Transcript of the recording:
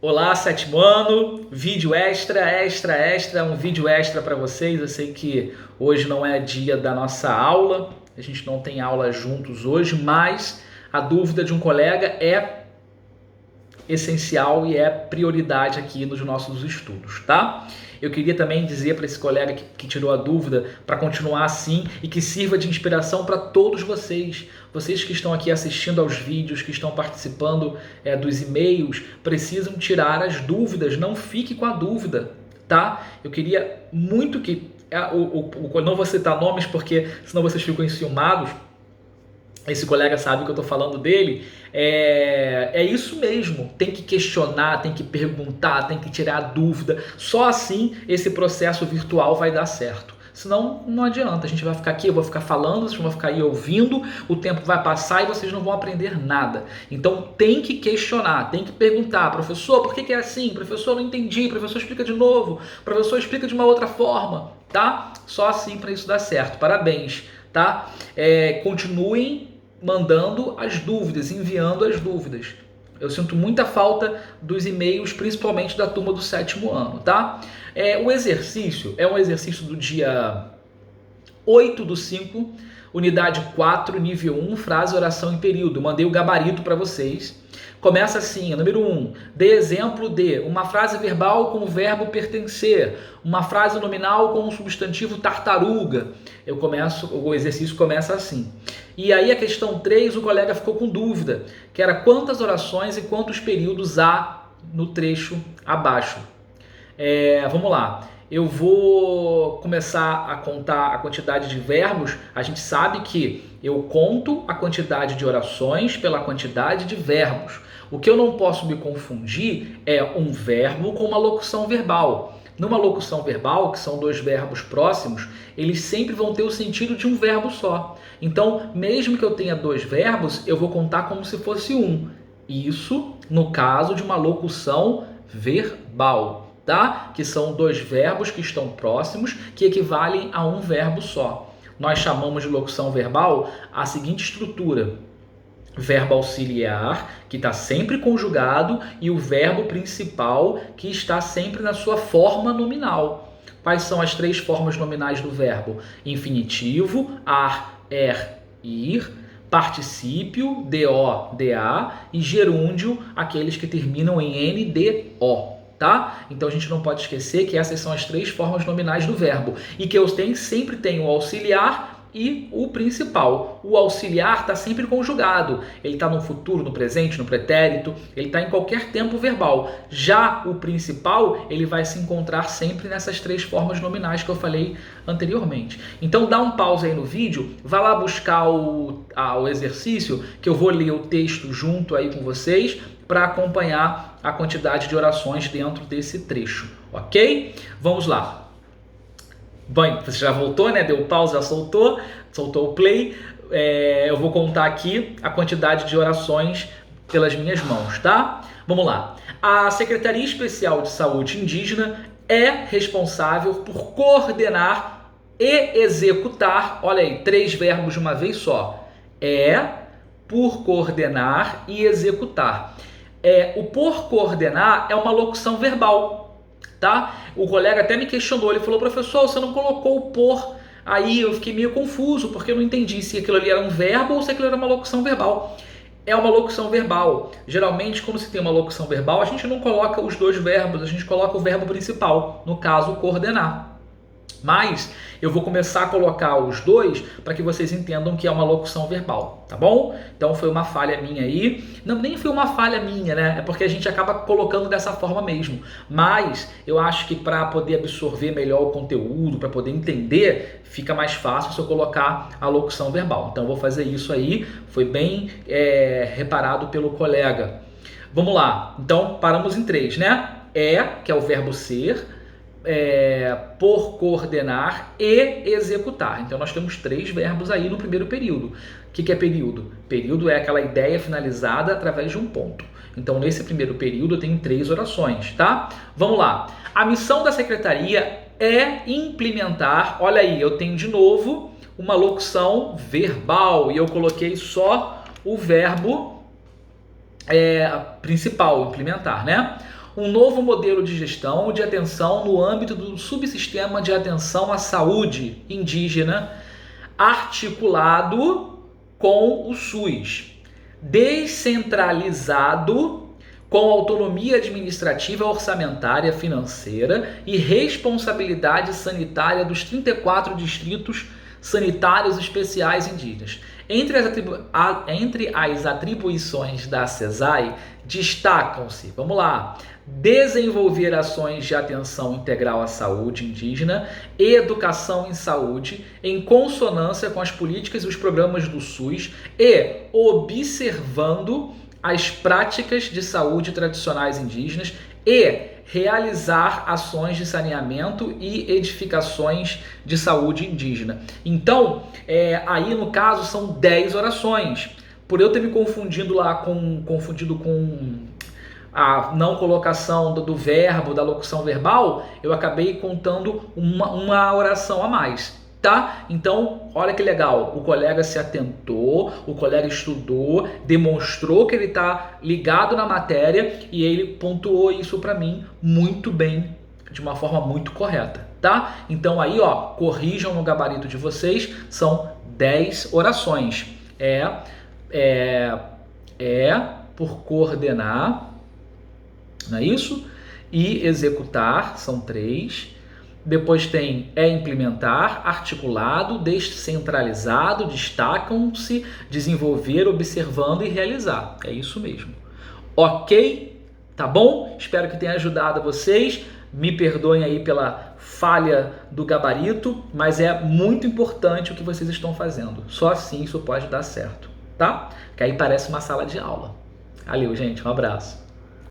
Olá, sétimo ano, vídeo extra, um vídeo extra para vocês. Eu sei que hoje não é dia da nossa aula, a gente não tem aula juntos hoje, mas a dúvida de um colega é essencial e é prioridade aqui nos nossos estudos, tá? Eu queria também dizer para esse colega que tirou a dúvida para continuar assim e que sirva de inspiração para todos vocês. Vocês que estão aqui assistindo aos vídeos, que estão participando dos e-mails, precisam tirar as dúvidas, não fique com a dúvida, tá? Eu queria muito que... não vou citar nomes porque senão vocês ficam enciumados. Esse colega sabe que eu estou falando dele. É isso mesmo, tem que questionar, tem que perguntar, tem que tirar a dúvida. Só assim esse processo virtual vai dar certo. Senão não adianta, a gente vai ficar aqui, eu vou ficar falando, vocês vão ficar aí ouvindo, o tempo vai passar e vocês não vão aprender nada. Então tem que questionar, tem que perguntar: professor, por que é assim? Professor, não entendi, professor, explica de novo, professor, explica de uma outra forma, tá? Só assim para isso dar certo. Parabéns, tá? Continuem mandando as dúvidas, enviando as dúvidas. Eu sinto muita falta dos e-mails, principalmente da turma do sétimo ano, tá? O exercício é um exercício do dia 8/5, unidade 4, nível 1, frase, oração e período. Mandei o gabarito para vocês. Começa assim, número 1, dê exemplo de uma frase verbal com o verbo pertencer, uma frase nominal com o substantivo tartaruga. O exercício começa assim. E aí a questão 3, o colega ficou com dúvida, que era quantas orações e quantos períodos há no trecho abaixo. Vamos lá. Eu vou começar a contar a quantidade de verbos. A gente sabe que eu conto a quantidade de orações pela quantidade de verbos. O que eu não posso me confundir é um verbo com uma locução verbal. Numa locução verbal, que são dois verbos próximos, eles sempre vão ter o sentido de um verbo só. Então, mesmo que eu tenha dois verbos, eu vou contar como se fosse um. Isso no caso de uma locução verbal, tá? Que são dois verbos que estão próximos, que equivalem a um verbo só. Nós chamamos de locução verbal a seguinte estrutura: verbo auxiliar, que está sempre conjugado, e o verbo principal, que está sempre na sua forma nominal. Quais são as três formas nominais do verbo? Infinitivo, ar, ir, particípio, do, da, e gerúndio, aqueles que terminam em ndo. Tá? Então a gente não pode esquecer que essas são as três formas nominais do verbo e que eu sempre tenho o auxiliar e o principal. O auxiliar está sempre conjugado. Ele está no futuro, no presente, no pretérito, ele está em qualquer tempo verbal. Já o principal, ele vai se encontrar sempre nessas três formas nominais que eu falei anteriormente. Então dá um pause aí no vídeo, vai lá buscar o exercício, que eu vou ler o texto junto aí com vocês, para acompanhar a quantidade de orações dentro desse trecho, ok? Vamos lá. Bem, você já voltou, né? Deu pause, já soltou o play. Eu vou contar aqui a quantidade de orações pelas minhas mãos, tá? Vamos lá. A Secretaria Especial de Saúde Indígena é responsável por coordenar e executar, olha aí, três verbos de uma vez só. Por coordenar e executar. O por coordenar é uma locução verbal, tá? O colega até me questionou, ele falou: professor, você não colocou o por aí? Eu fiquei meio confuso, porque eu não entendi se aquilo ali era um verbo ou se aquilo era uma locução verbal. É uma locução verbal. Geralmente, quando se tem uma locução verbal, a gente não coloca os dois verbos, a gente coloca o verbo principal, no caso, coordenar. Mas eu vou começar a colocar os dois para que vocês entendam que é uma locução verbal, tá bom? Então foi uma falha minha aí. Não, nem foi uma falha minha, né? É porque a gente acaba colocando dessa forma mesmo. Mas eu acho que para poder absorver melhor o conteúdo, para poder entender, fica mais fácil se eu colocar a locução verbal. Então eu vou fazer isso aí. Foi bem reparado pelo colega. Vamos lá. Então paramos em 3, né? Que é o verbo ser, por coordenar e executar. Então nós temos 3 verbos aí no primeiro período. O que é período? Período é aquela ideia finalizada através de um ponto. Então nesse primeiro período eu tenho 3 orações, tá? Vamos lá. A missão da secretaria é implementar, olha aí, eu tenho de novo uma locução verbal e eu coloquei só o verbo principal, implementar, né? um novo modelo de gestão de atenção no âmbito do subsistema de atenção à saúde indígena, articulado com o SUS, descentralizado, com autonomia administrativa, orçamentária, financeira e responsabilidade sanitária dos 34 distritos sanitários especiais indígenas. Entre as atribuições da CESAI, destacam-se, vamos lá, desenvolver ações de atenção integral à saúde indígena e educação em saúde em consonância com as políticas e os programas do SUS e observando as práticas de saúde tradicionais indígenas e realizar ações de saneamento e edificações de saúde indígena. Então, aí no caso são 10 orações. Por eu ter me confundido com a não colocação do verbo, da locução verbal, eu acabei contando uma oração a mais, tá? Então, olha que legal, o colega se atentou, o colega estudou, demonstrou que ele está ligado na matéria e ele pontuou isso para mim muito bem, de uma forma muito correta, tá? Então aí, ó, corrijam no gabarito de vocês, são 10 orações. Por coordenar, não é isso? E executar, são 3. Depois tem implementar, articulado, descentralizado, destacam-se, desenvolver, observando e realizar. É isso mesmo. Ok? Tá bom? Espero que tenha ajudado vocês. Me perdoem aí pela falha do gabarito, mas é muito importante o que vocês estão fazendo. Só assim isso pode dar certo, tá? Que aí parece uma sala de aula. Valeu, gente. Um abraço.